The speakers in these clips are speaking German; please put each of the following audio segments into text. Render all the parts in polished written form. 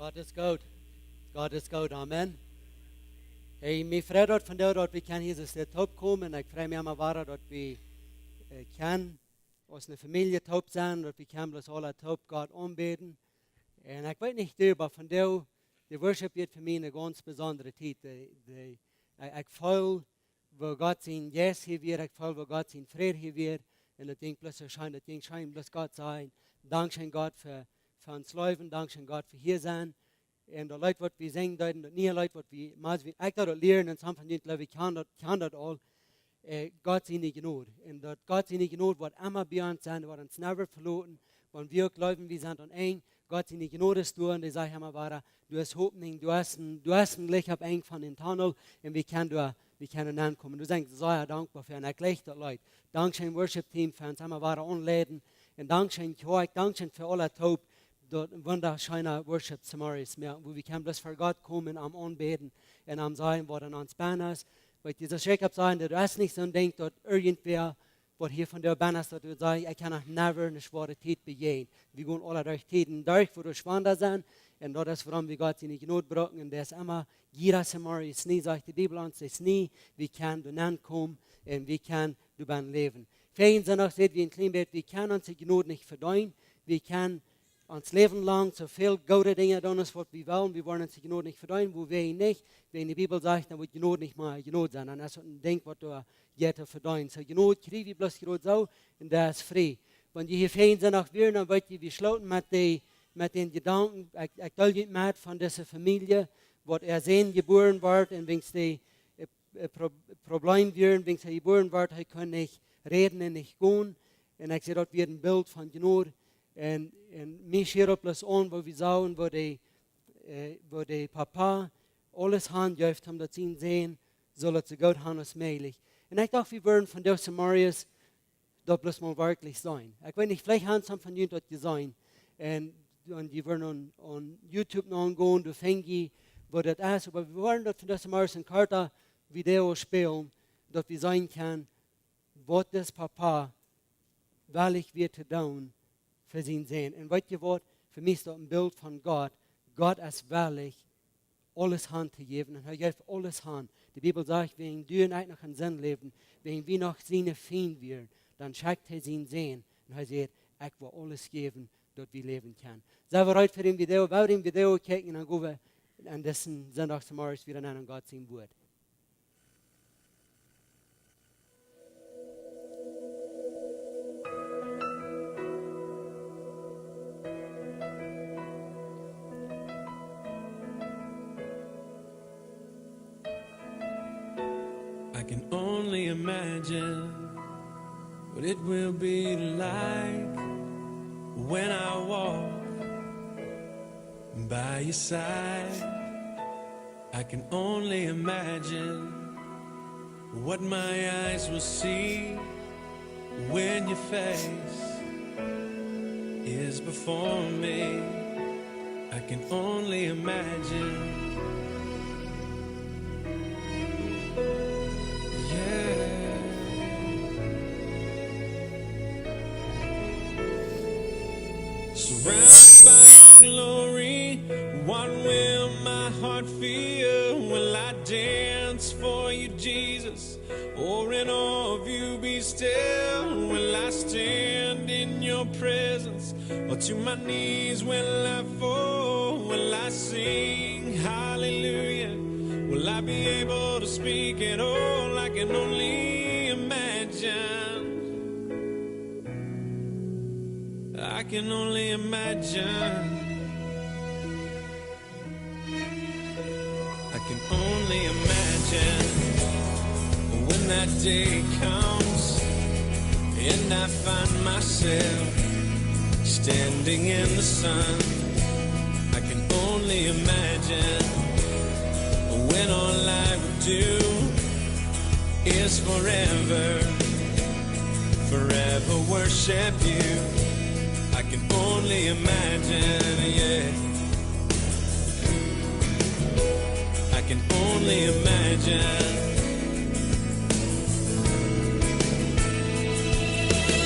God is good. God is good. Amen. Hey, me vrij dat van jou dat we kan hier dus dit opkomen en ik vrij me maar waar dat we kan als een familie top zijn, dat we kan bloos alle top God aanbeden. En ik weet niet du, maar van jou, de worship wird voor mij een ganz bijzondere tijd. Ik voel waar God zijn yes hier weer, ik voel waar God zijn vrede hier weer. En dat ding bloos schijnt, dat ding schijnt bloos God zijn. Dankzij God voor ons leven, dankzij God voor hier zijn. En de leid wat we zingen, dat niet leid wat we, maar ik dat leren en samen van dit leven kan dat al. God zijn niet genoeg. En dat God zijn niet genoeg, wat immer bij ons zijn, wat ons never verloren. Want wir glauben, wir sind an eng. Gott sind nicht genug das tun. Die sagen immer weiter, du hast Hoffnung, du hast ein Licht ab eng von den Tunnel und wir können ankommen. Du sagst, sei dankbar für ein Licht, Leute. Dankeschön Worship Team für uns immer weiter anladen. Und Dankeschön Kirche, Dankeschön für alle Taub. Dort ein wunderschöner Worship Samaris mehr, wo wir können bloß für Gott kommen, am Anbeten und am Sein, was an uns Banner ist. Weil dieser Jacob sagen, du hast nicht so ein Ding, dort irgendwer, was hier von der Banner ist, dass du sagst, ich kann auch never eine schwere Zeit begehen. Wir gehen alle durch Täten durch, wo du schwanger sind. Und das ist, warum wir Gott sie nicht Not brauchen. Und das ist immer, jeder Samaris ist nie, sagt die Bibel uns, ist nie, wie kann du kommen und wie kann du beim Leben. Fähig sind auch, seht wie ein Kleinbett, wir können uns die Not nicht verdienen. Wir können uns Leben lang so viel gute Dinge tun, was wir wollen. Wir wollen uns die Not nicht verdienen, wo wir nicht. Wenn die Bibel sagt, dann wird die Not nicht mal die Not sein. Und das ist ein Ding, was du jetzt verdienst. So die Not kriegen wir bloß gerade so und das ist frei. Wenn die hier fehlen sind auch wir, dann wird wir schloten mit den Gedanken, ich will nicht mehr von dieser Familie, wo sehen geboren wird und wenn es Problem wird, wenn es geboren wird, er kann nicht reden und nicht gehen. Und ich sehe, dort wird ein Bild von Genot. Und mich hier bloß an, wo wir sagen, wo die Papa alles handjäuft haben, dass sie ihn sehen, soll es so gut haben als möglich. Und ich dachte, wir würden von der Samarias dort bloß mal wirklich sein. Ich weiß nicht, vielleicht haben sie von ihnen dort gesehen. Und die würden an YouTube noch angehen, du fängst, wo das ist. Aber wir wollen dort von der Samarias ein Karta-Video spielen, dass wir sein können, was das Papa wirklich wird tun für sie sehen. Und weißt ihr was? Für mich ist das ein Bild von Gott. Gott ist wirklich alles Hand zu geben. Und er gibt alles Hand. Die Bibel sagt, wenn du nicht noch in Sinn leben, wenn wir noch seine Feind werden, dann schickt er sie sehen. Und er sagt, ich will alles geben, dass wir leben können. Seien wir bereit für den Video? Wir werden den Video gucken und dann gehen wir an diesen Sonntagsmorgen wieder an Gott sein Wort. I can only imagine what it will be like when I walk by your side. I can only imagine what my eyes will see when your face is before me. I can only imagine. Surrounded by glory, what will my heart feel? Will I dance for you, Jesus? Or in awe of you be still? Will I stand in your presence? Or to my knees will I fall? Will I sing hallelujah? Will I be able to speak at all? I can only imagine. I can only imagine. I can only imagine when that day comes and I find myself standing in the sun. I can only imagine when all I would do is forever worship you. I can only imagine, yeah. I can only imagine.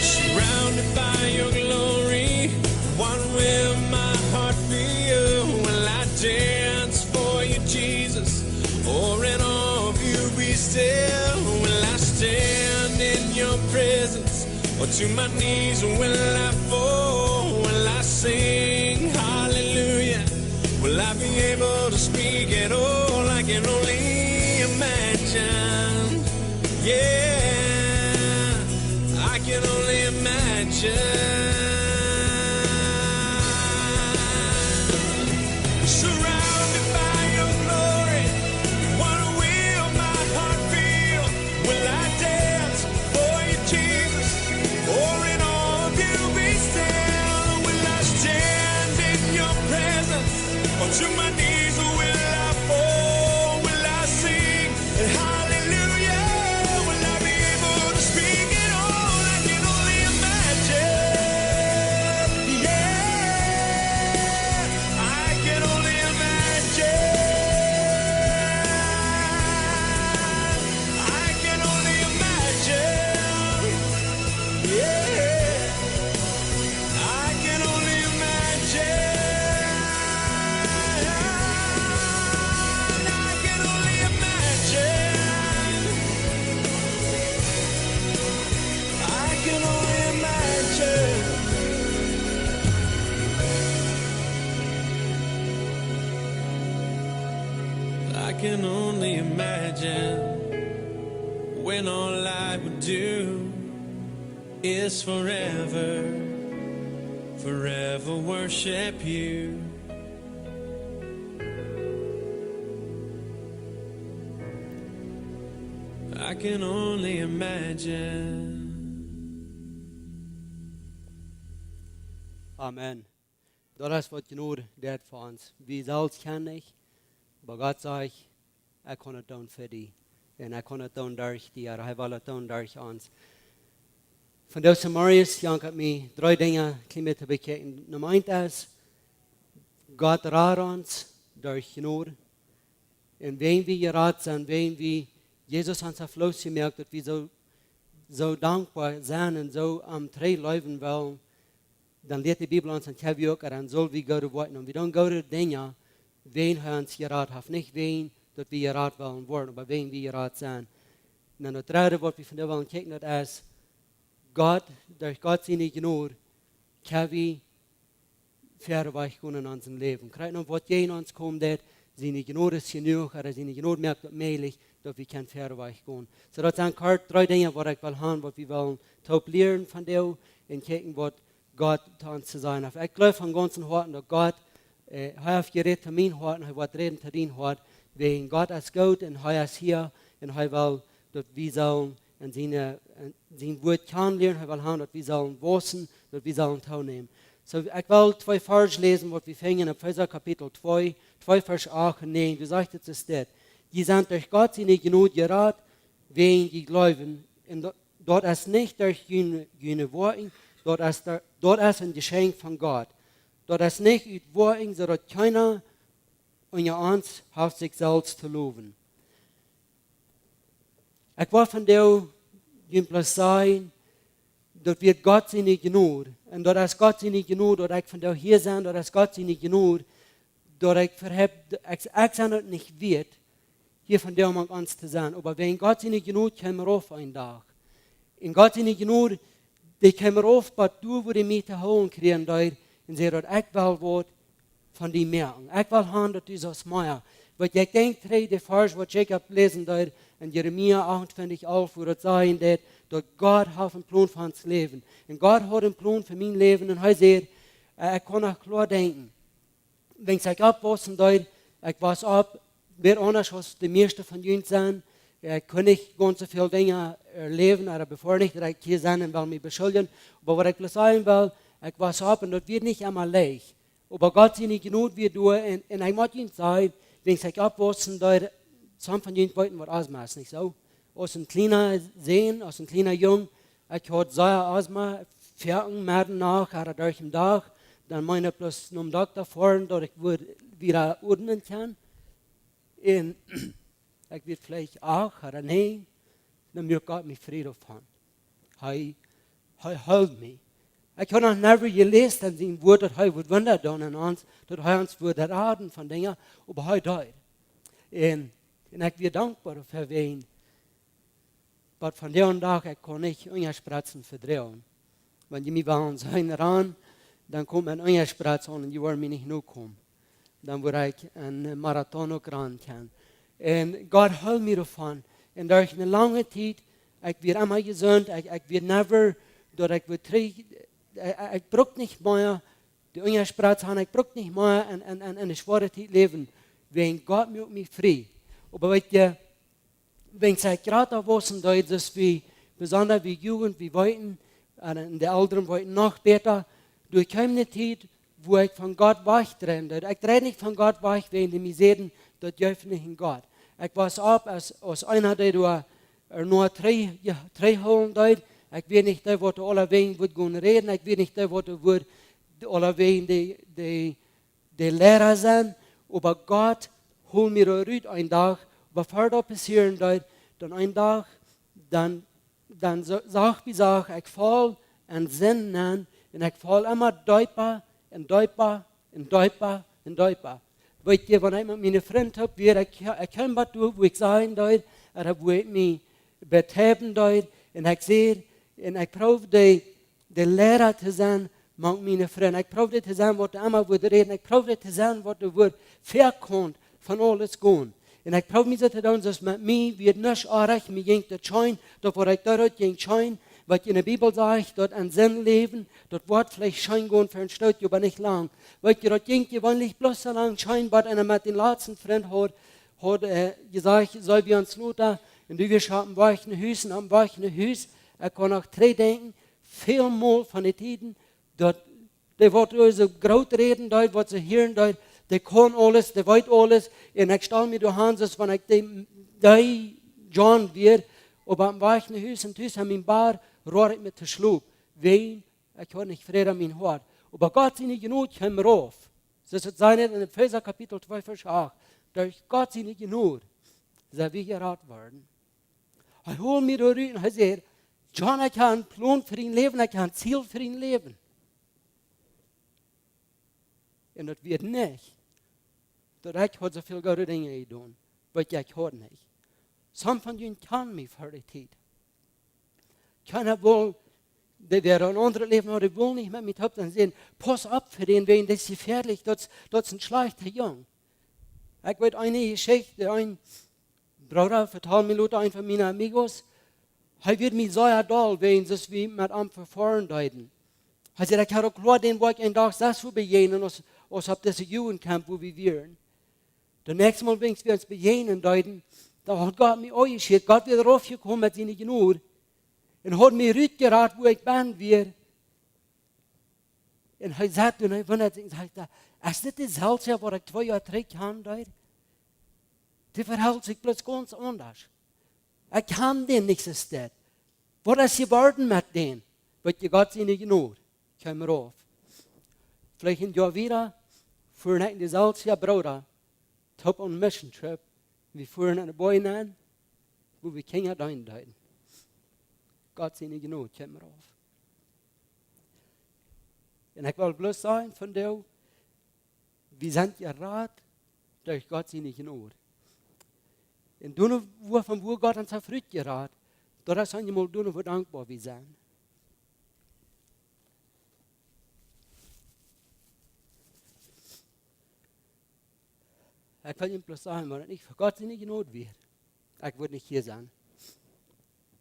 Surrounded by your glory, what will my heart feel? Will I To my knees will I fall, will I sing hallelujah? Will I be able to speak at all? I can only imagine. Yeah, I can only imagine. Surrounded by your glory, what will my heart feel? Will I dance for you, Jesus? Or in all of you be still? Will I stand in your presence? Or to my knees will I fall? Will I sing hallelujah? Will I be able to speak at all? I can only imagine. Yeah, I can only imagine. I can only imagine. Yeah, I can only imagine. I can only imagine. I can only imagine. I can only imagine when all I would do is forever, forever worship you. I can only imagine. Amen. Dat is wat genoeg deed voor ons. Wie zelfs ken ik, maar God zegt, ik kan het doen voor die. En ik kan het doen door die, hij wil het doen door ons. Van deze Marius, Jan had mij 3 dingen klein beetje bekeken. Nummer 1 is, God raadt ons door genoeg. En wenn wir geraten sind, wenn wir Jesus ans Fluss gemerkt, dass wir so dankbar sind und so am Treu leben wollen, dann lehrt die Bibel uns, und wir auch, dann soll wir Gott warten. Und wir don't go to Dinge, wen er uns geraten hat. Nicht wen, dass wir geraten wollen worden, aber wen wir geraten sind. Und dann das dritte, was wir von der wollen kicken, das ist, Gott, durch Gott seine Gnade, können wir verweichen können in unserem Leben. Gerade noch, was je in uns kommt, seine Gnade ist genug, oder seine Gnade merkt das möglich, dass wir können verweichen können. So das sind 3 Dinge, die ich will haben, was wir wollen top lernen von dir und kicken, was Gott zu uns zu sein hat. Ich glaube von ganzem Herzen, dass Gott, er hat geredet zu meinem Herzen, er wird reden zu deinem Herzen, wegen Gott ist gut und er ist hier und er will, dass wir sollen in sein Wort kennenlernen, er will haben, dass wir sollen wissen, dass wir sollen teilnehmen. So, ich will 2 Verse lesen, was wir fangen in Epheser Kapitel 2, Vers 8 und 9. Wie sagt es das? Die sind durch Gott seine Gnade geraten, wegen die Gläubigen. Und dort ist nicht durch jene Worte, dort ist ein Geschenk von Gott. Dort ist nicht die Worte, sodass keiner unter uns hat sich selbst zu loben. Ich will von dir jedenfalls sagen, dass wir Gott seine Gnade, und dort ist Gott seine Gnade, dass ich von dir hier sein, dort ist Gott seine Gnade, dass ich es nicht wird, hier von dir um uns zu sein. Aber wenn Gott seine Gnade kommen wir auf einen Tag. In Gott seine Gnade, die kommen wir auf, was du, wo die mich zu holen kriegen, und sie dort ich will was von dir merken. Ich will haben, dass du so smeier. Weil ich denke, die Vers, was Jacob lesen dort, in Jeremia 28, wo das sagen, dass Gott hat einen Plan für uns Leben. Und Gott hat einen Plan für mein Leben. Und er sagt, ich kann auch klar denken. Wenn ich abwaschen dort, ich weiß ab, wer anders als die meisten von uns sind, kann ich ganz so viele Dinge erleben, aber bevor ich hier sein und will mich beschuldigen. Aber was ich sagen will, ich weiß ab, und das wird nicht einmal leicht. Aber Gott seine Gnade wird durch, und ich muss Ihnen sagen, wenn ich abwaschen dort, some von Ihnen wollten was Asthma ist, nicht so? Aus einem kleinen Sehen, aus einem kleinen Jungen, ich hatte sehr Asthma, 4 Monate nach, oder durch den Tag, dann meine ich bloß zum Doktor fahren, dass ich wieder ordnen kann. Und ich wird vielleicht auch, oder nein, dann wird Gott mich Frieden von. Er hält mich. Ich habe noch never gelesen in seinem Wort, dass er Wunder tun in uns, dass er uns würde raten von Dingen, aber er tut. Und ich bin dankbar für wen. Aber von dem Tag ich kann ich Spritzen verdrehen. Want je mij wel zijn eraan, dan komt een ongespraat aan en je wordt mij niet genoeg komen. Dan word ik een marathon ook ran kan. En God houdt me ervan. En door een lange tijd, ik weer allemaal gezond, ik weer never, dat ik weer terug, ik brok niet meer, de ongespraat zijn, ik brok niet meer en de zware tijd leven. Wenn Gott macht mich frei. Aber weißt du, wenn ich gerade wissen, dass wir, besonders wie Jugend, wie Weiten, und die Älteren wollten noch besser, durch keine Zeit, wo ich von Gott wegtrenne. Ich trenne nicht von Gott weg, wenn die mich sehen, das hilft nicht in Gott. Ich weiß ab, als einer, der nur drei holen dort, ich will nicht der, was alle wegen wird gehen reden, ich will nicht der, was wird alle wegen die Lehrer sein, aber Gott holt mir raus einen Tag, bevor das passieren wird, dann einen Tag, dann sag ich, ich fall einen Sinn an und ich fall immer deutlicher und deutlicher und deutlicher und deutlicher. Weißt du, wenn ich mit meinen Freunden habe, ich kann was tun, wo ich sein soll, oder wo ich mich betreiben soll, und ich sehe, und ich brauche die Lehrer zu sein, mit meinen Freunden. Ich brauche zu sein, was du immer reden, ich brauche zu sein, was du verkommt von alles gehen. Und ich brauche mich zu tun, dass mit mir wird nicht arg, mir ging das schein, dort wo ich dort ging schein, was in der Bibel sagt, dort ein Sinn leben, dort wird vielleicht schein gehen für ein Stück, aber nicht lang. Weil dort ging gewöhnlich bloß so lang schein, was einer mit den letzten Freund hat gesagt, soll wir uns Luther, und wir schauen weichen Hüsen am weichen Hüs, er kann auch drei denken, vielmal von den Tiden, dort, die wird so groß reden, dort wird sie hören, dort, die kann alles, die weiß alles. Und ich stelle mir durch Hans, wenn ich die John wird, aber am weichen Hüs und Hüs haben mein Bar, rohr ich mit der Schlug. Wen? Ich habe nicht Frieden an mein Hort. Aber Gott seine Genut kommt rauf. Das ist seine in Epheser Kapitel 2, Vers 8. Durch Gott seine Genut sind wir geraten worden. Ich hole mir da rein und ich sage, John, ich habe einen Plan für ihn leben, ich habe ein Ziel für ihn leben. Und das wird nicht. Dat ik had zoveel goede dingen gedaan, wat ik had niet. Some van jullie kan mij voor die tijd. Kan wel, die werden een ander leven, maar die wil niet met mij op en zeggen, pas op voor den, want dat is gefährlich, dat is een slechte jong. Ik weet een Geschichte, een Bruder vertelt mir een van mijn amigos, hij wird mij zo doll, wenn das wie mit am verfahren deuten. Hij zei, ik had ook klar den, wo ik een dag zelfs voor begenen, als op deze Jugendcamp, wo wir wären. Das nächste Mal, wenn wir uns begegnen deuten, da hat Gott mich angeschaut, Gott wird raufgekommen mit seiner Genut und hat mich rückgeraten, wo ich bin, wir. Und er sagt, und er wundert sich, sagt, ist das dasselbe, was ich 2 Jahre 3 kann, deut? Die verhält sich plötzlich ganz anders. Ich kann den nicht so stät. Was ist geworden mit denen? Weil Gott seine Genut kam rauf. Vielleicht ein Jahr wieder, fuhren ich in die Salzia Bruder, top on mission trip. Wir fuhren an der Boy an, wo wir Kinder eindeuten. Gott seine Genut kam rauf. Und ich will bloß sagen von dir, wir sind gerat durch Gott seine Genut. Und du, von wo Gott uns auf Rück gerat, da sind wir mal wo dankbar wir sind. Ich will ihm bloß sagen, wenn ich für Gott seine Genut wäre, ich würde nicht hier sein.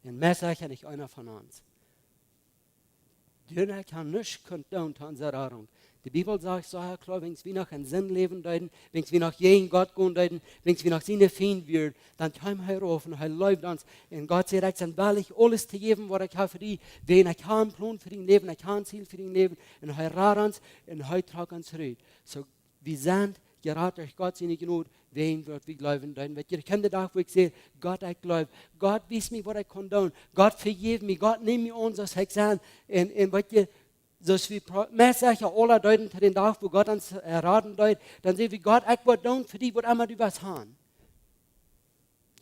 Und mehr sage ich nicht einer von uns. Dürner kann nicht tun zu unserer Erfahrung. Die Bibel sagt so klar, wenn wir nach einem Sinn leben deuten, wenn wir nach jeden Gott gehen deuten, wenn wir nach seinen Feind werden, dann kommen wir rauf und er läuft uns. Und Gott sagt, ich bin willig, alles zu geben, was ich habe für ihn. Wenn ich einen Plan für ihn leben, ich habe ein Ziel für ihn leben, und er rät uns und er trägt uns zurück. So, wir sind gerade durch Gott seine Genut, wen wird wir glauben deuten. Ich kenne den Tag, wo ich sehe, Gott, ich glaube, Gott weiß mir, was ich kann tun. Gott vergib mir, Gott nimm mir uns, was ich sage. Und weißt du, dass wir mäßig alle deuten zu den Tag, wo Gott uns erraten deut, dann sehen wir, Gott, ich will tun für die, was immer du was haben.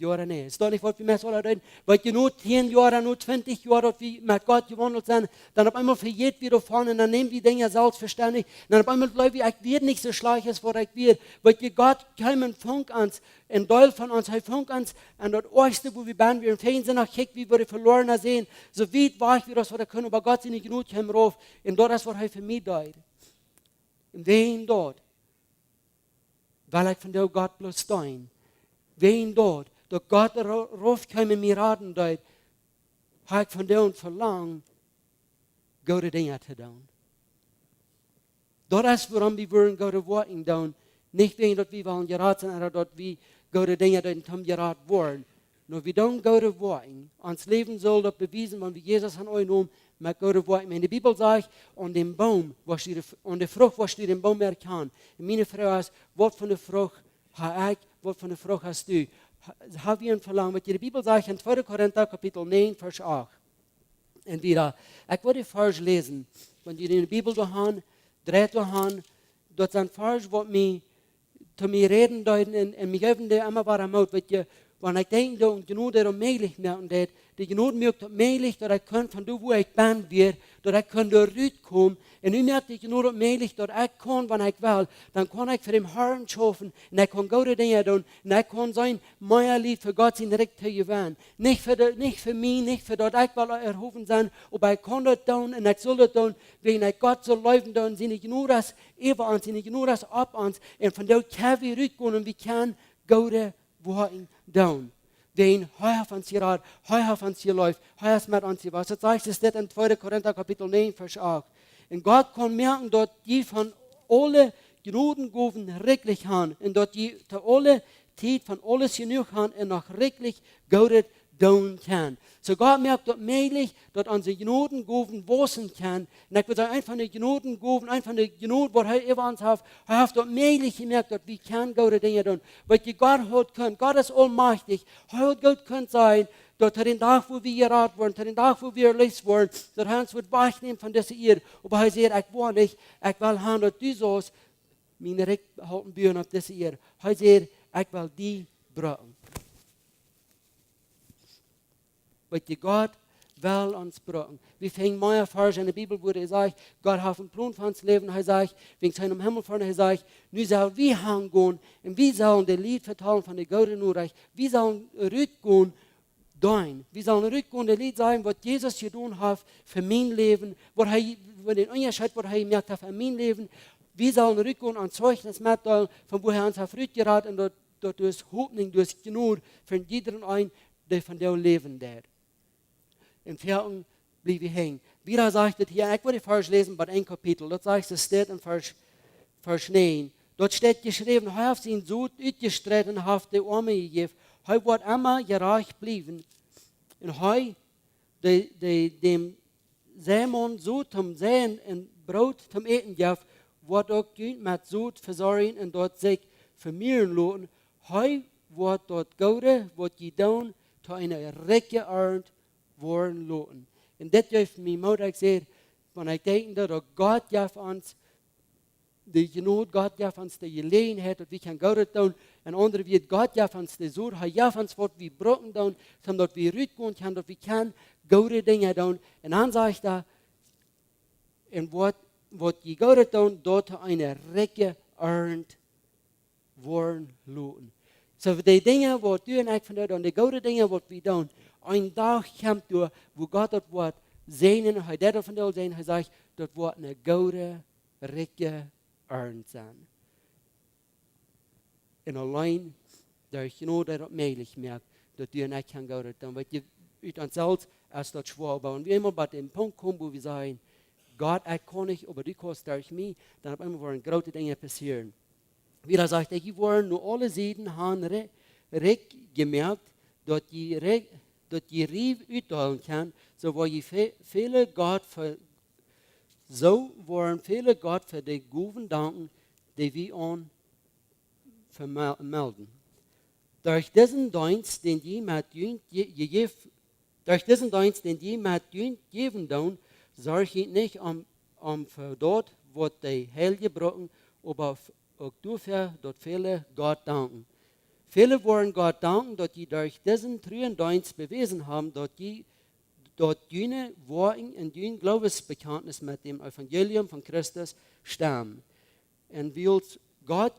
Jahre nicht. Es ist doch nicht, was wir mehr sollen reden, weil je nur 10 Jahre, nur 20 Jahre, dass wir mit Gott gewandelt sind, dann auf einmal verjährt wir davon und dann nehmen wir Dinge selbstverständlich. Dann auf einmal bleiben wir, ich werde nicht so schlecht, als was ich werde, weil Gott kommt Funk ans, ein Teil von uns, er Funk ans, an das Oberste, wo wir waren, wir im Fernsehen noch kicken, wie wir verloren sehen, so weit war ich, wie das wir können, aber Gott sind nicht genug, kommen rauf, und dort ist, was er für mich tut. Und wen dort, weil ich von der Gott bloß stein, wen dort, dass Gott raufkommen mir raten tut, habe ich von der und verlangt, gute Dinge zu tun. Das ist, warum wir wollen gute Worte tun, nicht wegen, dass wir wollen geraten sind, oder dass wir gute Dinge tun, geraten wollen. Nur wir tun gute Worte. Uns Leben soll das bewiesen, wenn wir Jesus an euch nehmen, mit guten Worten. In der Bibel sagt, an dem Baum, an der Frucht, was du den Baum erkannt. Und meine Frage ist, was von der Frucht habe ich, was von der Frucht hast du? Haben wir ein Verlangen? Was die Bibel sagt in 2. Korinther, Kapitel 9, Vers 8. Und wieder, ich würde Vers lesen, wenn ihr in der Bibel haben, dreht haben, dort sind Vers, was mir zu mir reden deuten und mich öffnen, der immer war am Mut, wenn ich denke, und genug darum möglich merken, die genug mögt möglich, dass ich kann von da, wo ich bin, wird, dass ich kann da rauskommen, und ich merke genug möglich, dass ich kann, wenn ich will, dann kann ich für den Herrn schaffen, und ich kann gute Dinge tun, und ich kann sein, mein Lied für Gott sein Recht zu gewinnen. Nicht für mich, nicht für das ich will erhoben sein, aber ich kann das tun, und ich soll das tun, wenn ich Gott so laufen tun, sind ich nur das über uns, sind ich nur das ab uns, und von da können wir rausgehen, und wir können gute Worten tun. Wen heuer von sie rat, heuer von sie läuft, heuer ist mit uns was. Das sagt es in 2. Korinther Kapitel 9, Vers 8. Und Gott kann merken, dass die von alle Gnadengaben wirklich haben, und dass die zu alle Zeit von alles genug haben und noch wirklich Gutes tun kann. So Gott merkt dort möglich, dass unsere Gnadengaben wachsen kann. Und ich würde sagen, einfach eine Gnadengaben, einfach eine Gnade, was er über uns hat, er hat dort möglich gemerkt, dass wir kann gute Dinge tun. Weil die Gott hat können, Gott ist allmächtig, er hat Gott können sein, dass er den Tag, wo wir geraten wurden, den Tag, wo wir erlöst wurden, dass er uns wird wegnehmen von dieser Erde. Aber er sagt, ich will nicht, ich will haben, dass du sollst, meine Recht halten bühren auf dieser Erde. Er sagt, ich will die brauchen. Weil Gott will uns brauchen. Wir fängen mehr Vers in der Bibel, wo er sagt, Gott hat einen Plan für uns Leben. Er sagt, wegen seinem Himmel vorne, er sagt, nun sollen wir hingehen und wir sollen das Lied vertellen von der Goldenen Urreich. Wir sollen rückgehen, wir sollen rückgehen, das Lied sagen, was Jesus getan hat für mein Leben, was den Unterschied, was er gemerkt hat für mein Leben. Wir sollen rückgehen und Zeugnis mitteilen, von woher uns auf Rück geraten und dort durch Hoffnung, durch Gnade für jeden einen, der von der leben wird. Im 4. blieb ich hängen. Wieder sagt es hier, ich würde Vers lesen bei einem Kapitel, dort sagt es, steht in Vers 9, dort steht geschrieben, er hat ihn so ausgestritten, hat die Arme gegeben, er wird immer gerecht bleiben. Und er dem Sämann so zum Säen und Brot zum Eten gab, wird auch mit Sud versorgen und dort sich vermehren lassen. Er wird dort Gute, wird getan, zu einer Recke Ernte worden lassen. Und das heeft mij moeder gezegd, want ik denk dat Gott gaf ons die Gnade, Gott gaf ons die Gelegenheit, dat we kan Gutes doen. En andere wie Gott gaf ons die Zorg, hij gaf ons wat we broken doen, zodat we uitgaan kunnen, dat we kan gute Dinge doen. En dan zeg ik daar, en wat je Gutes doen, dat eine Recke Ernte worden lassen. So die Dinge, wat du en ik van doen, die gute Dinge, wat we doen, ein Tag kommt durch, wo Gott das Wort sehen, und er davon sehen, er sagt, das wird eine gute, richtige Ernte sein. Und allein, durch nur das möglich merkt, dass du nicht kann Gott tun, weil du mit uns selbst erst das schwer bauen. Und wir immer bei dem Punkt kommen, wo wir sagen, Gott, ich kann nicht, aber du kannst durch mich, dann werden immer große Dinge passieren. Wieder sagt er, die wollen nur alle Seiten haben recht gemerkt, dass die Rief uithalen kann, so wo je viele Gott für die Gaven danken, die wir uns vermelden. Durch diesen Dienst, den je mit geben tun, sorge ich nicht für dort, wo die Hell gebrochen, aber auch dafür, dass viele Gott danken. Viele wollen Gott danken, dass die durch diesen treuen Dienst bewiesen haben, dass die dort jene Worten und jene Glaubensbekenntnis mit dem Evangelium von Christus stammen. Und wie uns Gott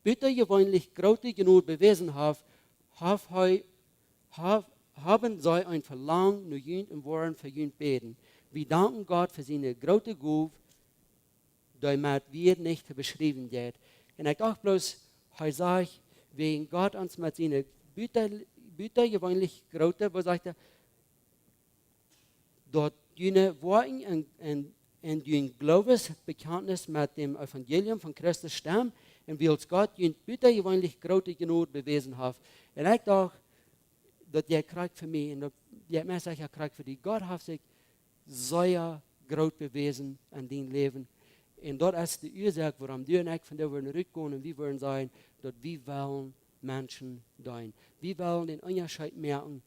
bitte gewöhnlich große genug bewiesen hat, haben sie ein Verlangen nach jene und wollen für jene beten. Wir danken Gott für seine große Gabe, die mit wir nicht beschrieben wird. Und ich dachte bloß, sagt, wegen Gott uns mit seiner Bitte gewöhnlich große, was sagt er, dort jene Worte und jene Glaubensbekenntnis mit dem Evangelium von Christus stammen und wie uns Gott jene Bitte gewöhnlich große genug bewiesen hat. Und ich dachte, dass der Krieg für mich und der Messer Krieg für die Gott hat sich sehr groß bewiesen an dem Leben. Und dort ist die Ursache, warum du und ich von der wollen rückgehen und wir wollen sein, dass wir wollen Menschen dienen. Wir wollen den Unterschied merken,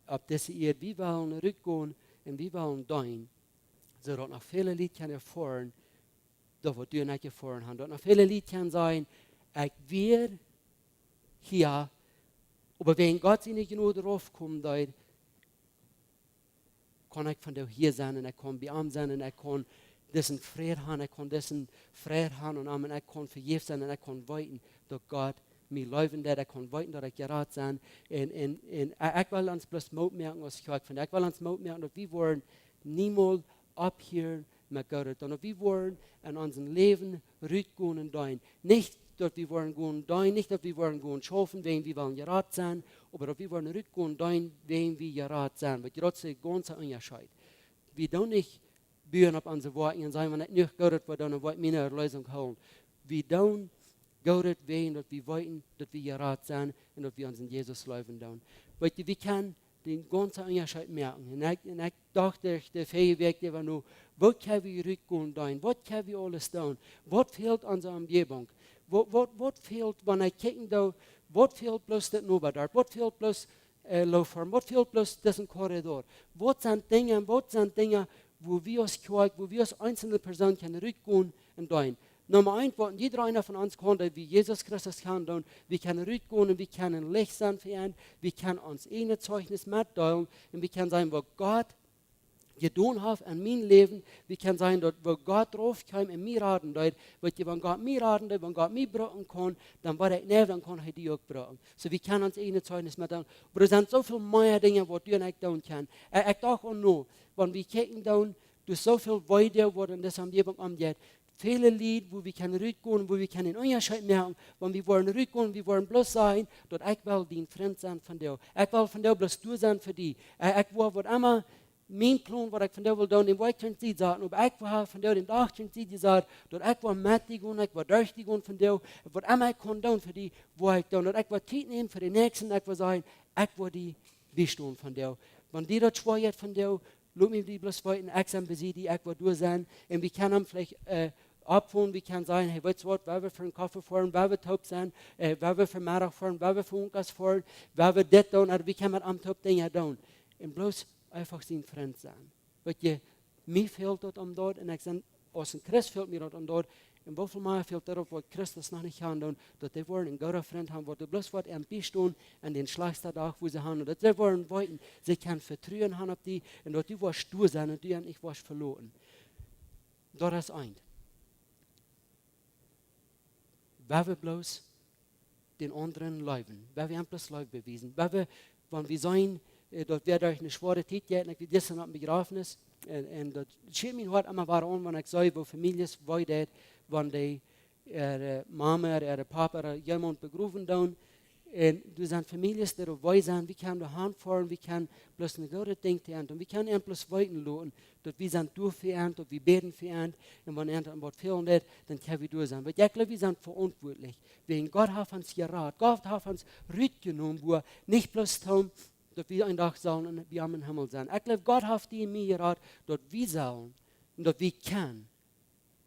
ob das ihr, wir wollen rückgehen und wir wollen dienen. So dass noch viele Leute erfahren, das was du und ich erfahren haben. Dass noch viele Leute sein, ich will hier, aber wenn Gott sie nicht genug darauf kommt, dann kann ich von der hier sein und ich kann bei ihm sein und ich kann dessen Frieden haben, ich kann dessen Frieden haben und ich kann vergeben sein und ich kann weiten, dass Gott mir leben wird, ich kann weiten, dass ich gerat sein. Und ich will uns bloß Mut merken, was ich finde. Ich will uns Mut merken, dass wir wollen niemals abhören mit Gott, sondern wir wollen in unserem Leben rückgehen und dienen. Nicht, dass wir wollen gehen dienen, nicht, dass wir wollen gehen schaffen, wenn wir wollen gerat sein, aber dass wir wollen rückgehen und dienen, wenn wir gerat sein. Weil Gott ist ein ganzer Unterschied. Wir tun nicht büren auf unsere Worte und sagen, wenn ich nicht Gott wird, dann wollen wir eine Erlösung holen. Wir tun Gott wehen, dass wir wollen, dass wir gerat sein und dass wir uns in Jesus leben tun. Weil wir können den ganzen Unterschied merken. Und ich dachte, der fähige Weg, der war nur, was können wir rückgehen tun? Was können wir alles tun? Was fehlt unserer Umgebung? Was fehlt, wenn ich kicken da, was fehlt bloß das Nobadart? Was fehlt bloß Laufform? Was fehlt bloß diesen Korridor? Was sind Dinge, wo wir als Kirche, wo wir als einzelne Personen können rückgehen und tun? Nummer 1, jeder einer von uns kann, wie Jesus Christus kann tun, wir können rückgehen und wir können Licht sein für ihn, wir können uns eine Zeugnis mitteilen und wir können sagen, was Gott getan hat in meinem Leben, wir können sagen, wo Gott draufkommt in mir raten, weil wenn Gott mir raten, wenn Gott mich brauchen kann, dann war ich nicht, dann kann ich die auch brauchen. So wir können uns eine Zeugnis mitteilen. Aber es sind so viele mehr Dinge, die du und ich tun können. Ich dachte auch nur, wenn wir kicken tun, durch so viel weiter, was in dieser Umgebung umgeht, viele Lieder, wo wir können rückgehen, wo wir können den Unterschied merken, wenn wir wollen rückgehen, wir wollen bloß sein, dass ich will den Freund sein von dir. Ich will von dir bloß du sein für dich. Ich will, was immer mein Plan, was ich von dir will tun, den Weitchen sie sagen, aber ich will von dir den Dachchen sie gesagt, dass ich will mit dir gehen, ich will durch dich gehen von dir, was immer ich kann tun für dich, wo ich tun, dass ich will Zeit nehmen für den Nächsten, ich will sagen, ich will die bestehen von dir. Wenn die das schwer von dir, lass mich die bloß weiten, ich sein bei sie, die ich will du sein, und wir können vielleicht abholen, wir können sagen, hey, weißt du was, weil wir für einen Kaffee fahren, weil wir taub sind, weil wir für Mittag fahren, weil wir für Unkas fahren, weil wir das tun, oder wie kann man am Top Dinge tun? Und bloß einfach sein Freund sein. Weil mir fehlt dort am dort, und ich sage, aus dem Christ fehlt mir dort am dort, und wie viel mehr fehlt darauf, was Christus noch nicht kann tun, dass die wollen einen guten Freund haben, wo die bloß was am bestehen, an den schlechtsten Tag, wo sie haben, und dass sie wollen wollten, sie können vertrauen haben auf die, und dass die was stur sein, und die und ich was verloren. Das ist eins. Weil wir bloß den anderen leben, weil wir bloß Leib bewiesen, weil wir, wenn wir sein, dort wird euch eine schwere Zeit geben, ich gestern am Begräbnis, und das schiebt mich heute immer warum, wenn ich sage, wo Familien wollen, wenn die ihre Mama, ihre Papa, oder jemand begruben tun, und du sind Familien, die dabei sind, wir können die Hand fahren, wir können bloß eine gute Dinge tun, und wir können ihn bloß weiten lassen, dass wir sind durch für ihn, dass wir beten für ihn, und wenn er an Bord fehlen wird, dann können wir durch sein. Weil ich glaube, wir sind verantwortlich, wegen Gott hat uns geraten, Gott hat uns Rüt genommen, wo nicht bloß tun, dass wir ein Tag sollen und wir am Himmel sein. Ich glaube, Gott hat die in mir geraten, dass wir sollen und dass wir können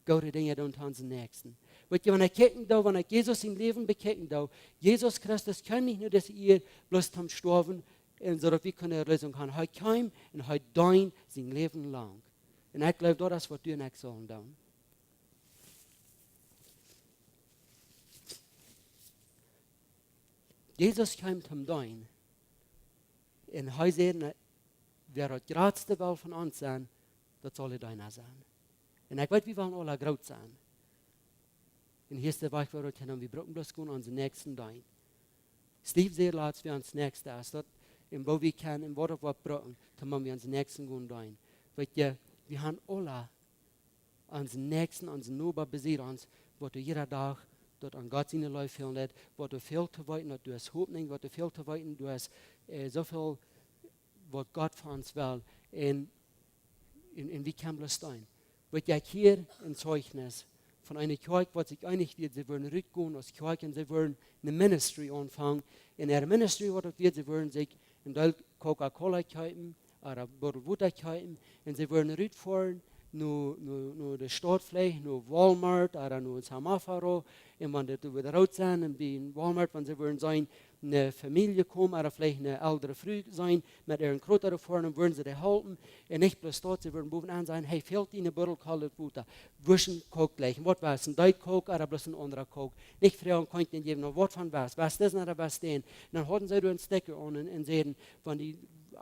gute Dinge tun zu unseren Nächsten. Weil wenn ich kicken da, wenn ich Jesus im Leben bekennen da, Jesus Christus kann nicht nur, dass ihr bloß zum Sterben, so dass wir keine Erlösung haben. Er kam und er dient sein Leben lang. Und ich glaube, das ist, was du und ich sollen tun. Jesus kwam hem doen. En hij zei, wer het grootste wil van ons zijn, dat zal het daarna zijn. En ik weet, we willen alle groot zijn. En hier is de weg waar we brauchen bloß gewoon onze nächsten doen. Steve zei laatst, wir ons nächste ist, dat in wo wir können, in wat we brauchen, dann machen wir uns nächsten gewoon doen. Weet je, wir haben alle onze nächsten, onze Nachbarn besiegt uns, wat du jeder Tag dort an Gott seine Leute fühlen lässt, wat du viel zu weiten, du hast Hoffnung, wat du viel zu weiten, du hast so viel, was Gott von uns will. Und wie kann bloß sein? Wird ja hier ein Zeugnis von einer Kirche, was sich einig wird, sie wollen rückgehen aus Kirche und sie wollen eine Ministry anfangen. In der Ministry, was wird, sie wollen sich in der Coca-Cola kaufen, oder Butter kaufen, und sie wollen rückfahren, nur de Stadt vielleicht, nur Walmart, oder nur Samafaro, und wenn die wieder raus sind, und bei Walmart, wenn sie wollen sein, eine Familie kommen, oder vielleicht eine ältere Frau sein, mit ihren Krotter vorne, würden sie die halten, und nicht bloß dort, sie würden bovenaan sein, hey, fehlt ihnen ein Bottle kaltes Butter, wischen Coke gleich, was war es, ein Diet Coke, oder bloß ein anderer Coke, nicht fragen, könnt ihr geben, was von was das oder was den, dann hatten sie einen Stecker an und sehen, wenn die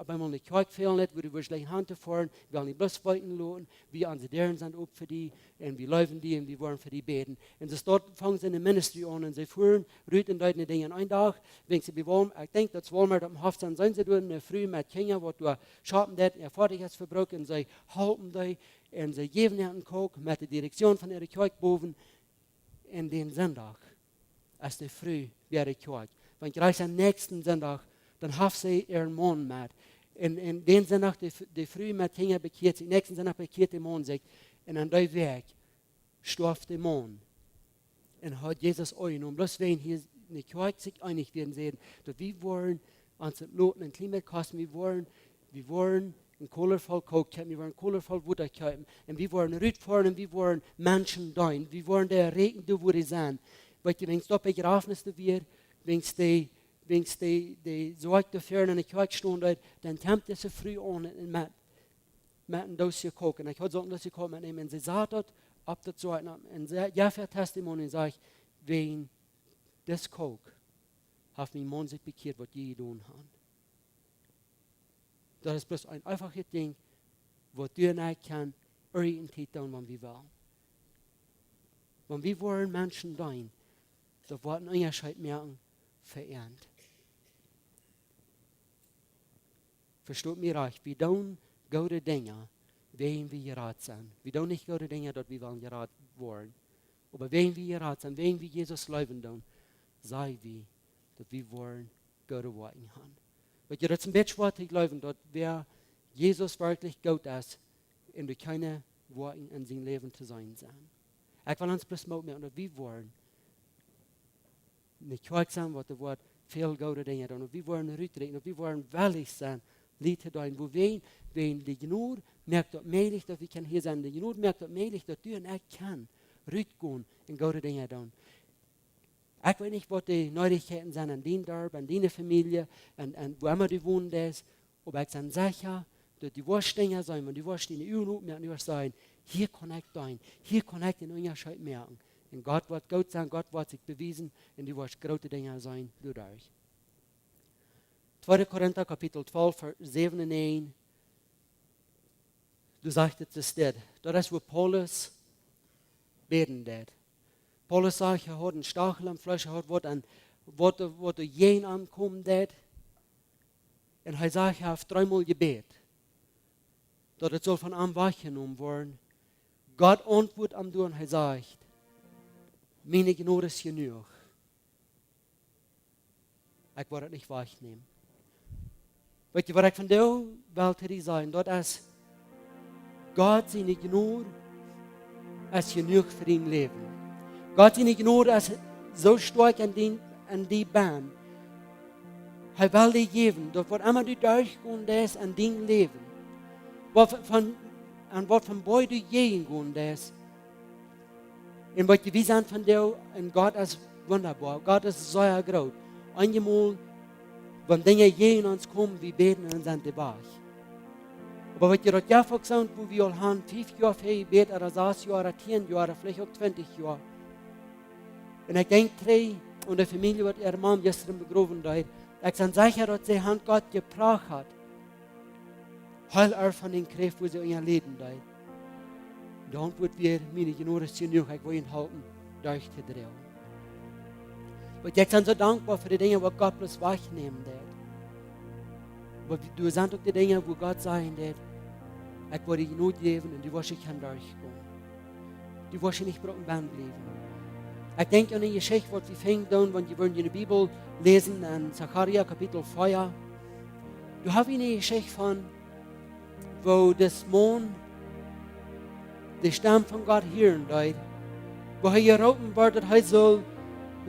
wenn man die Kirche fehlen lässt, würde ich gleich Hand fahren, wir wollen die bloß weiten lassen, wir an die deren sind up für die, und wir laufen die, und wir wollen für die beten. Und das dort fangen sie in der Ministry an, und sie führen, rüten deine Dinge einen Tag, wenn sie bewohnen, ich denke, dass Walmart am Hof sind, sie dort in der Früh mit Kinder, wo du schaffen das, er fertig ist verbrochen, und sie halten die, und sie geben ihnen einen Coke mit der Direktion von ihrer Kirche boven, in den Sonntag, als die Früh wäre Kirche. Wenn gleich am nächsten Sonntag, dann haben sie ihren Mann mit. In den Sonntag, die früh mit Kinder bekehrt sich, nächsten Sonntag bekehrt der Mann sich, und an der Weg starb der Mann. Und hat Jesus eingenommen. Bloß wenn hier eine Kirche sich einig werden sehen, dass wir wollen uns Loten und Klima kosten, wir wollen ein colorful Coke haben, wir wollen colorful Butter kaufen, und wir wollen Rütfahren, und wir wollen Menschen dienen, wir wollen der Regen, wo die sind. Weil du, wenn es da begrafen wird, wenn es die Sorge dafür in der Kirche stehen, dann kommt es so früh an mit einem Dossier Coke. Und ich habe so ein Dossier Coke mitnehmen, und sie sagt dort, ab der Zeit, und ja, für Testimony sage ich, wegen des Coke hat mein Mann sich bekehrt, was die getan haben. Das ist bloß ein einfaches Ding, was du und ich kann, orientiert tun, wenn wir wollen. Wenn wir wollen Menschen dienen, da wird ein Unterschied merken, verehrt. Versteht mir recht, wir tun gute Dinge, wenn wir gerat sind. Wir tun nicht gute Dinge, dass wir gerat wollen. Aber wenn wir gerat sind, wenn wir Jesus leben tun, sei wir, dass wir wollen gute Worte haben. Weil ihr das ein bisschen glauben, dass wer Jesus wirklich gut ist, und durch keine Worte in seinem Leben zu sein sein. Ich will uns bloß mal dass wir wollen nicht Kirche sein, was das Wort viel gute Dinge tun. Und wir wollen rütteln, und wir wollen willig sein, Lieder tun, wo wenn die Genug merkt, dass möglich, dass wir hier sein, die Genug merkt, dass möglich, dass du und ich kann, rütteln und gute Dinge tun. Ich weiß nicht, was die Neuigkeiten sind an den Dorf, an deine Familie, und wo immer du wohnst, ist, aber ich bin sicher, dass die Wurstdinger sein, und die Wurstdinger überhaupt nicht sein, hier kann ich tun, hier kann ich den Unterschied merken. Und Gott wird gut sein, Gott wird sich bewiesen, und die wird große Dinge sein durch euch. 2. Korinther, Kapitel 12, Vers 7 und 1. Du sagst es das. Das ist, wo Paulus beten wird. Paulus sagt, er hat einen Stachel am Fleisch, er hat was du jeden ankommen wird. Und er sagt, er hat 3-mal gebetet, dass es soll von ihm weggenommen werden. Gott antwortet am und er sagt, meine Gnade ist genug. Ich werde es nicht wegnehmen. Weet je wat ik van jou wil te die zijn? Dat is Gott seine Gnade ist genug für dein Leben. Gott seine Gnade ist so stark an die Bahn. Er will dir geben, dass was immer du durchgehst ist an dein Leben. Was von beiden du gehen ist. Und was wir sind von dir, und Gott ist wunderbar. Gott ist sehr groß. Einmal, wenn Dinge gegen uns kommen, wir beten und sind dabei. Aber wenn ihr das Jahr gesagt wo wir haben 5 Jahre für gebeten, oder 6 Jahre, 10 Jahre, vielleicht auch 20 Jahre. Und ich denke, und die Familie wird ihre Mom gestern begraben dort. Ich bin sicher, dass sie Hand Gott gebraucht hat. Heil er von den Kräften, wo sie in ihr Leben dort. Dann wird wir meine Genüge genug, ich will ihn halten, durchzudrehen. Und ich bin so dankbar für die Dinge, die Gott bloß wegnehmen wird. Aber du sagst auch die Dinge, wo Gott sagen wird, ich will dir genug geben und die wirst ich kann durchgehen. Die wirst nicht broken bleiben. Ich denke an eine Geschichte, die wir fängt an, wenn wir in der Bibel lesen, in Zacharia Kapitel 4. Du hast eine Geschichte von, wo das Mond die Stimme von Gott hören dort, wo er gerufen wird, dass er soll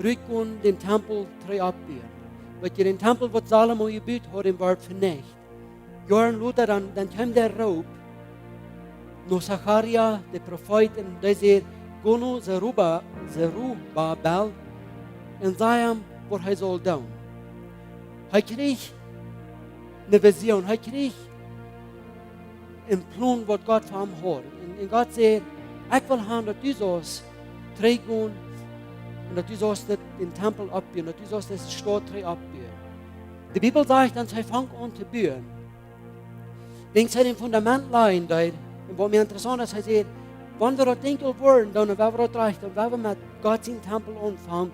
rückgehen, den Tempel treu abbauen. Weil den Tempel, was Salomo gebaut hat, wird vernichtet. Jahren Luther, dann kam der Raub, noch Zacharia, der Prophet, und der sagt, Gono Zerubabel, und sei ihm, was er soll tun. Er kriegt eine Vision, er kriegt einen Plan, was Gott für ihn hat. Und Gott sagt, ich will haben, dass du sollst trägen und dass du sollst den Tempel abbauen, dass du sollst das Stadt abbauen. Die Bibel sagt, dann sie fangen an zu bauen. Wenn sie den Fundament legen, und was mir interessant ist, er sagt, wenn wir das Denkel wollen, dann werden wir das reichen, dann werden wir mit Gott den Tempel anfangen.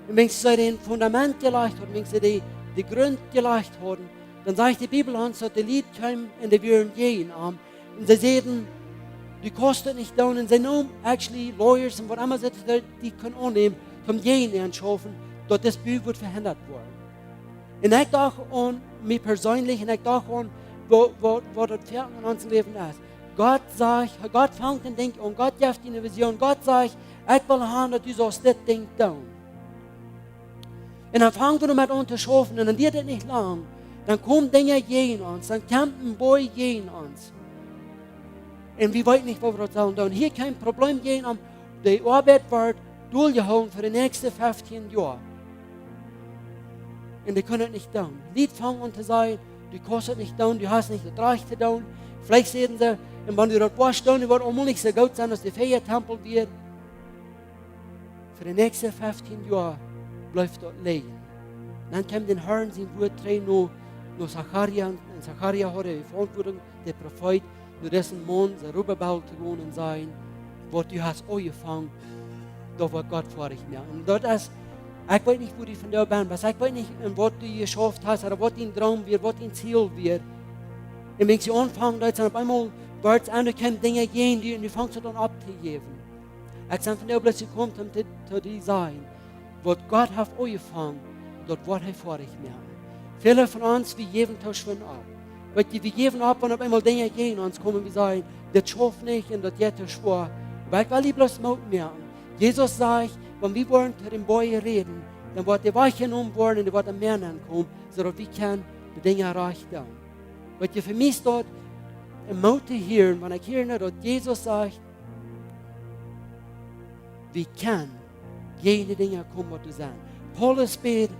Und wenn sie den Fundament gelegt haben, wenn sie die Grund gelegt haben, dann sagt die Bibel uns, dass die Lied kommen und die werden gehen. Und sie sehen, die kostet nicht down. Und sie nehmen actually Lawyers und was immer sie die können annehmen, zum Gehen anschaffen, dass das Buch wird verhindert worden. Und ich dachte an mich persönlich, und ich dachte an, wo das Pferd in unserem Leben ist. Gott sagt, Gott fängt ein Ding an, Gott gibt dir eine Vision, Gott sagt, ich will haben, dass du sollst das Ding tun. Und dann fangen wir damit an zu schaffen, und dann geht es nicht lang. Dann kommen Dinge gegen uns, dann kommt ein Boy gegen uns. Und wir wissen nicht, wo wir das sollen. Und hier kein Problem gegen uns, die Arbeit wird durchgehalten für die nächsten 15 Jahre. Und die können es nicht tun. Lied fangen an zu sagen, du kostet nicht tun, du hast nicht das Recht zu tun. Vielleicht sehen sie, und wenn du das warst, dann wird auch nicht so gut sein, dass der Ferientempel wird. Für die nächsten 15 Jahre bleibt dort liegen. Dann kommt den Herrn, sein Wort drehen, nur Zacharia. Und Zacharia hat die Verantwortung, der Prophet, durch dessen Mund, Zerubabel zu gehen und sein, was du hast angefangen, da wird Gott vor dich mehr. Und dort ist, ich weiß nicht, wo du von da bist, ich weiß nicht, was du geschafft hast, oder was dein Traum wird, was dein Ziel wird. Und wenn sie anfangen, dann auf einmal wird es andere Dinge gehen, und du fängst dann abzugeben. Ich sage von der plötzlich kommt, um zu dir sein, was Gott hat angefangen, dort wird er vor dich mehr. Viele von uns, wir geben das schon ab. Weil wir geben ab, wenn auf einmal Dinge gehen, uns kommen wir sagen, das schafft nicht und das geht das schwer. Aber ich will bloß merken. Jesus sagt, wenn wir wollen zu den Boy reden, dann wird der weggenommen worden und der wird am Meer ankommen, sodass wir können die Dinge erreichen. Weil für mich ist dort ein Mut zu hören, wenn ich höre, dass Jesus sagt, wir können jene Dinge kommen, was du sagst. Paulus betet,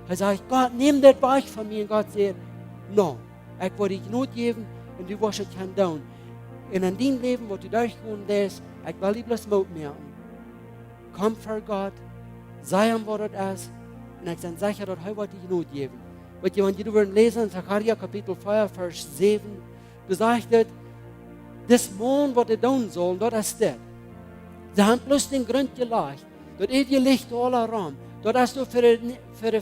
er sagt, Gott, nimm das weg von mir. Und Gott sagt, no, ich will dich Not geben und du wirst es tun. Und in deinem Leben, wo du durchgehen lässt, ich will dich bloß Mut merken. Komm vor Gott, sei ihm, was das ist, und ich bin sicher, dass er dich Not geben. Weil wenn du würden lesen in Zacharia Kapitel 4, Vers 7, du sagst, das Mond, was er tun soll, das ist das. Sie haben bloß den Grund gelegt, das ewige Licht all herum. Dort hast du für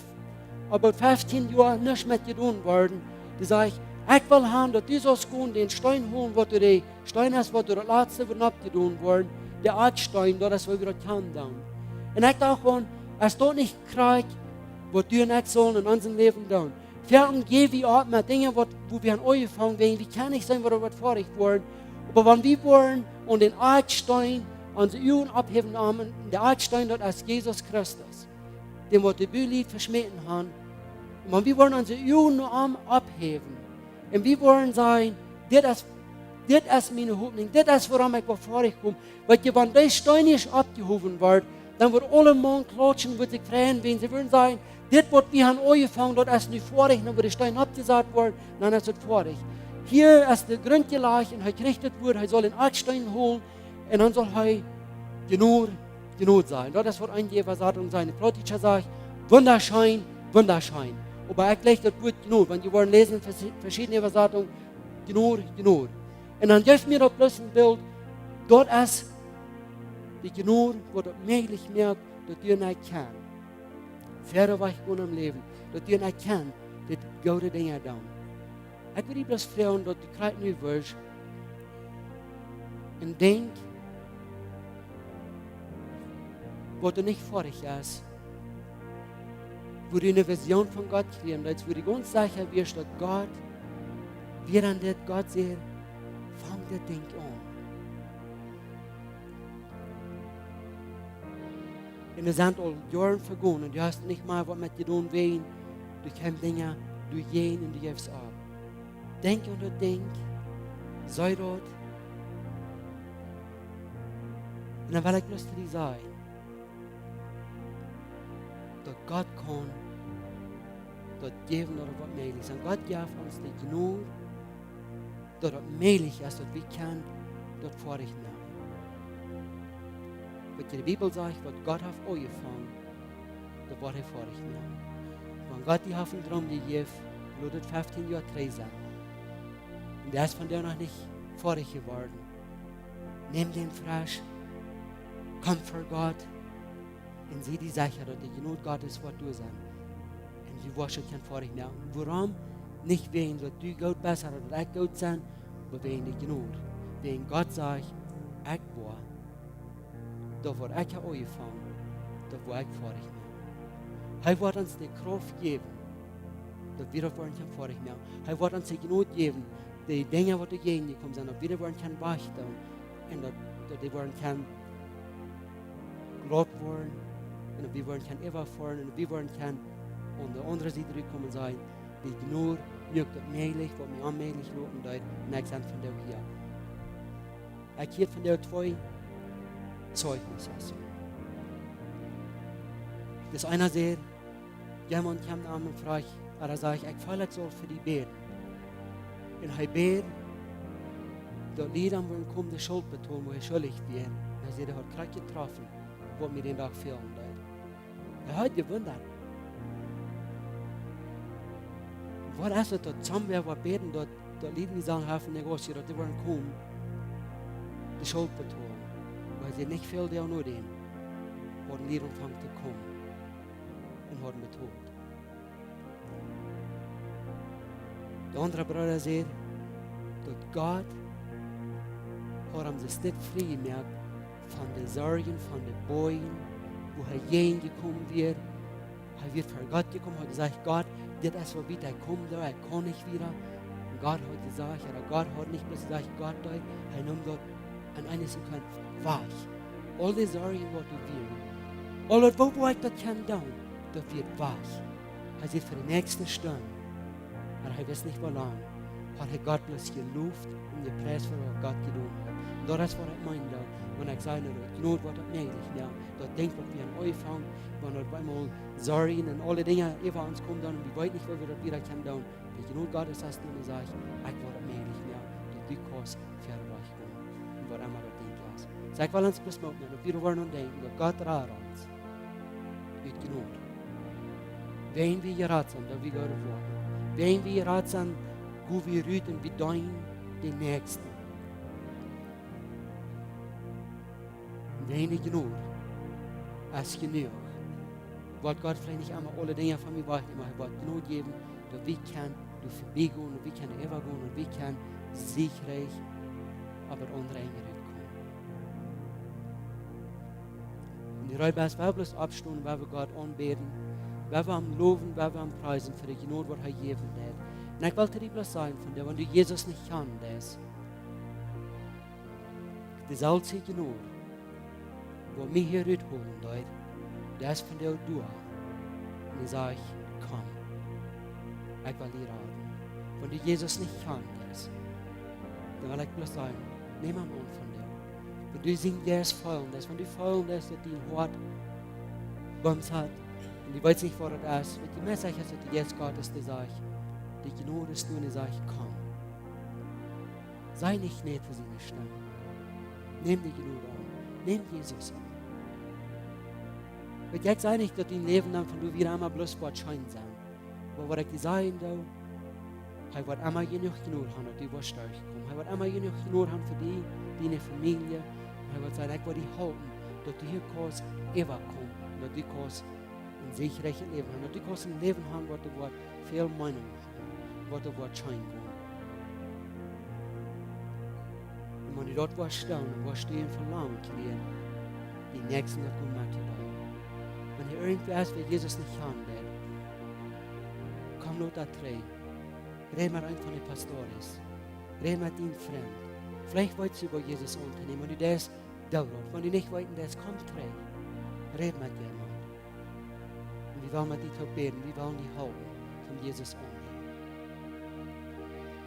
about 15 Jahre nicht mehr getan worden. Du sagst, ich will haben, dass du sollst gehen, den Stein holen, wo du den Stein hast, wo du das letzte Mal abgetan worden, der Artstein, das wir wieder kann. Und ich dachte, es tut nicht Krieg, was du und ich sollen in unserem Leben tun. Vierten, geh wie atmen, Dinge, wo wir an angefangen werden, wie kann ich sein, wo wir vorig wollen. Aber wenn wir wollen und den Artstein unsere Juden abheben haben, der Artstein dort ist Jesus Christus, den wir die Bühlied verschmähen haben. Und wenn wir wollen unsere Juden abheben, und wir wollen sagen, das ist meine Hoffnung, das ist, woran ich vorig komme. Weil wenn der Stein nicht abgehoben wird, dann wird alle Mann klatschen, wird sich freuen, wenn sie würden sagen, das, was wir haben angefangen, das ist nicht vorig, dann wird der Stein abgesagt worden, dann ist es vorig. Hier ist der Grund gelegt und er gerichtet wurde, er soll den Artstein holen und dann soll er genug sein. Das wird ein Jever sagt und seine Protege sagt, Wunderschön, wunderschön. Aber ich lege das Wort genug, wenn die wollen lesen, verschiedene Übersetzungen, genug. Und dann gibt mir doch bloß ein Bild, dort ist die genug, wo das möglich merkt, dass du nicht kann. Verder was ich gewonnen im Leben, dass du nicht kann, dass gute Dinge tun. Ich will dir bloß fragen, dass du gerade nicht wirst und denk, wo du nicht vorig ist, wo du eine Vision von Gott kriegen willst, wo du ganz sicher wirst, dass Gott, während das Gott sagt, fang das Ding an. Und es sind all Jahre vergangen und du hast nicht mal was mit dir tun wollen. Du kannst Dinge, du gehen und du gibst ab. Denk an das Ding, sei dort. Und dann will ich bloß für dich sagen, dass Gott kann, das geben oder was möglich ist. Und Gott gibt uns nicht genug, dass das möglich ist, dass wir können, das vor dich machen. Was die Bibel sagt, was Gott hat angefangen, das wird er vor dich machen. Wenn Gott die Hoffnung drum gegeben, nur das 15 Jahre drei sein. Und der ist von dir noch nicht vor dich geworden. Nimm den frisch, komm vor Gott und sieh die Sache, dass die genug Gottes Wort du sein. Und die Worship kann vor dich machen. Warum? Nicht wegen, dass du gut besser oder ich gut sein, aber wegen die genug. Wegen Gott sagt, ich war, da wo ich angefangen, da wo ich vor dich machen. Er wird uns die Kraft geben, dass wir vor uns vor dich machen. Er wird uns die genug geben, die Dinge, die gegen gekommen sind, dass wir können wachten und dass die können Gott werden und wir können überfahren und wir können an der anderen Seite kommen sein, die genug mögt das möglich, was mir unmöglich loben dort, nicht sind von der hier. Ich hier von der zwei Zeugnisse. Das einer sagt, jemand kommt an und fragt, oder sagt, ich falle so für die Beten. Und er betet, dort Lieder, wo er kommt, die Schuld betonen, wo er schuldig wird. Er sagt, er hat gerade getroffen, wo mir den Tag fehlen wird. Er hat gewundert. Was ist es, dass zusammen wir beten, dort Lieder, die sagen, haben Negotier, dass die wollen kommen, die Schuld betonen. Weil sie nicht viel der nur den, wo die Lieder anfangen zu kommen und haben betont. Der andere Bruder sagt, dass Gott hat ihm das nicht frei gemacht von den Sorgen, von den Bäuen, wo er jeden gekommen wird. Er wird vor Gott gekommen, hat gesagt, Gott, das ist so wieder, er kommt da, er kann nicht wieder. Und Gott hat gesagt, oder Gott hat nicht bloß gesagt, Gott da, er nimmt dort an eines und kann weich. All die Sorgen, was du willst, alles, wo ich das kann tun, das wird weich. Er sagt, für die nächste Stunde, aber er weiß nicht, wie lange, hat er Gott bloß gelobt und gepreist, was Gott getan hat. Und das ist, was ich meine, wenn ich sage, die Not wird möglich, ja, das denkt, was wir an euch fangen, wenn wir einmal Sorgen und alle Dinge über uns kommen, und wir wollen nicht, wo wir das wieder können, die Not Gottes hast du gesagt, ich wird möglich, ja, die kannst für euch kommen. Und was immer das Ding ist. Sag, weil uns bloß machen, und wir wollen uns denken, dass Gott rat uns, mit Not. Wenn wir gerat sind, dann wir Gott wollen. Wenn wir gerat sind, wo wir rüten, wie dein, den Nächsten. Wenig genug, als genug. Wollt Gott vielleicht nicht einmal alle Dinge von mir warten, aber er wird genug geben, dass wir können durch Verbiegung und wir können übergehen und wir können siegreich, aber andere Enge kommen. Und die Räuber ist, weil wir bloß abstunden, weil wir Gott anbeten, weil wir am Loben, weil wir am Preisen für die Genug, was er geben hat. Und ich wollte dir bloß sagen, von der, wenn du Jesus nicht kannst, das ist genug. Wo mich hier holen dort, das von der du. Und ich sage, komm. Ich will dir raten. Wenn du Jesus nicht kannst, dann will ich bloß sagen, nimm am Mund von dir. Wenn du singst, der ist voll, wenn du voll bist, dass dein Hort Bums hat, und du weißt nicht, wo das ist, wenn die Message ist, dass du jetzt Gottes, die sagt, die Gnade ist nur, und ich sage, komm. Sei nicht nett für seine Stimme. Nimm die Gnade an. Nimm Jesus an. Weet jy, ek sê nie dat die leven dan van du weer allemaal bloos wat schein zijn. Maar wat ik die zeggen doe, hij wordt allemaal genoeg genoeg aan dat die was sterk komen. Hij wordt allemaal genoeg genoeg aan voor die familie. Hij wordt zeggen, ik wil die houden, dat die hier koos eeuwig komt. Dat die koos een zekerheid leven hebben. Dat die koos een leven hebben wat er wordt veel meinung hebben. Wat er wordt schein komen. En wanneer dat was staan, was die een verlangen kreeg, die nächsten dat komt met je doen. Wanneer irgendwas wie Jesus nicht haben will, komm nur da rein. Red mit einem von den Pastores. Red mit deinem Freund. Vielleicht wollt ihr über Jesus unternehmen. Wenn du das dauert, wenn du nicht wollt, das kommt rein. Red mit jemandem. Und wir wollen mit dir beten. Wir wollen die halten von Jesus annehmen.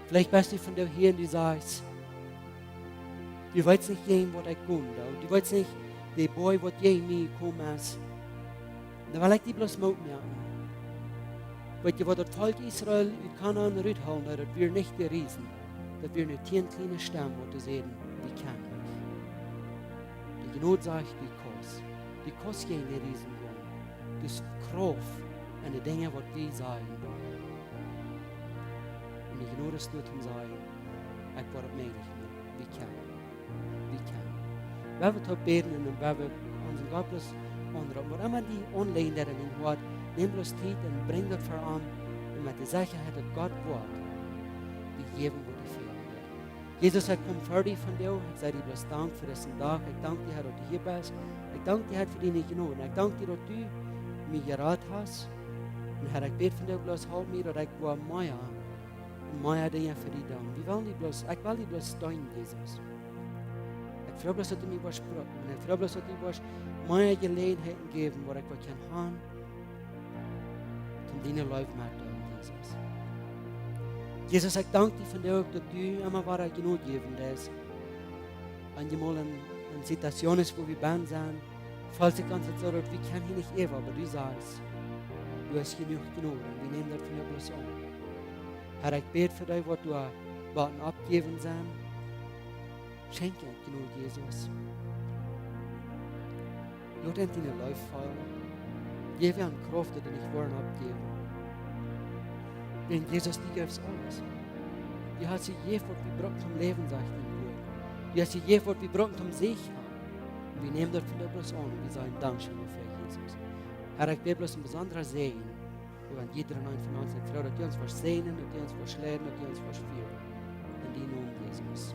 Vielleicht bist du von dir hier und du sagst, du willst nicht gehen, was ich tun will. Du willst nicht der Boy, was je mir kommen ist. Dann will ich die bloß Mut machen. Weet je wat het volk Israël uit Kanaan uithaalt, dat wir nicht die Riesen, dat wir nur 10 kleine Stämme, wo du sehen, die kennen mich. Die genau sagt, die Kos gehen die Riesen gehen. Das Kraft an die Dinge, was wir sagen. Und die genau das tut und sagen, ich war es möglich, wir kennen. Wir werden beten und wir werden unseren Gott bloß anrufen. Aber immer die Online, die in Wort, neem bloß Zeit und bring das vor an, und mit der Sicherheit, dass Gott Wort, die geben, wo die fehlen wird. Jesus, ich komme vor dir von dir, ich sage dir bloß Dank für diesen Tag, ich danke dir, dass du hier bist, ich danke dir für deine Gnade, ich danke dir, dass du mich geraten hast, und Herr, ich bete von dir bloß, halt mir, dass ich war mehr Dinge für dich danke. Ich will dir bloß dein, Jesus. Ich freue mich, dass du mich versprochen hast, ich freue mich, dass du mir mehr Gelegenheiten geben, wo ich was kann haben, dine läuft mit dir, Jesus. Jesus, ich danke dir von dir, dass du immer wieder genug geben lässt. Manchmal in Situationen, wo wir band sind, falls ich ganz so, wir können hier nicht ewig, aber du sagst, du hast genug und wir nehmen das von dir bloß an. Herr, ich bete für dich, was du Worten abgeben sind. Schenke uns genug, Jesus. Lass uns deine Läufe fallen. Gib mir eine Kraft, die nicht wollen abgeben. Denn Jesus, du gibst alles. Du hast sie je fort wie Brocken vom Leben, sagt dein Buch. Du hast sie je fort wie Brocken vom Sieg haben. Und wir nehmen das von dir bloß an und wir sagen Dankeschön für Jesus. Herr, ich bete bloß ein besonderer Segen über jeder und einen von uns. Ich freue, dass du uns versehnen, dass du uns verschlägen, dass du uns verspielen. In die Namen Jesus.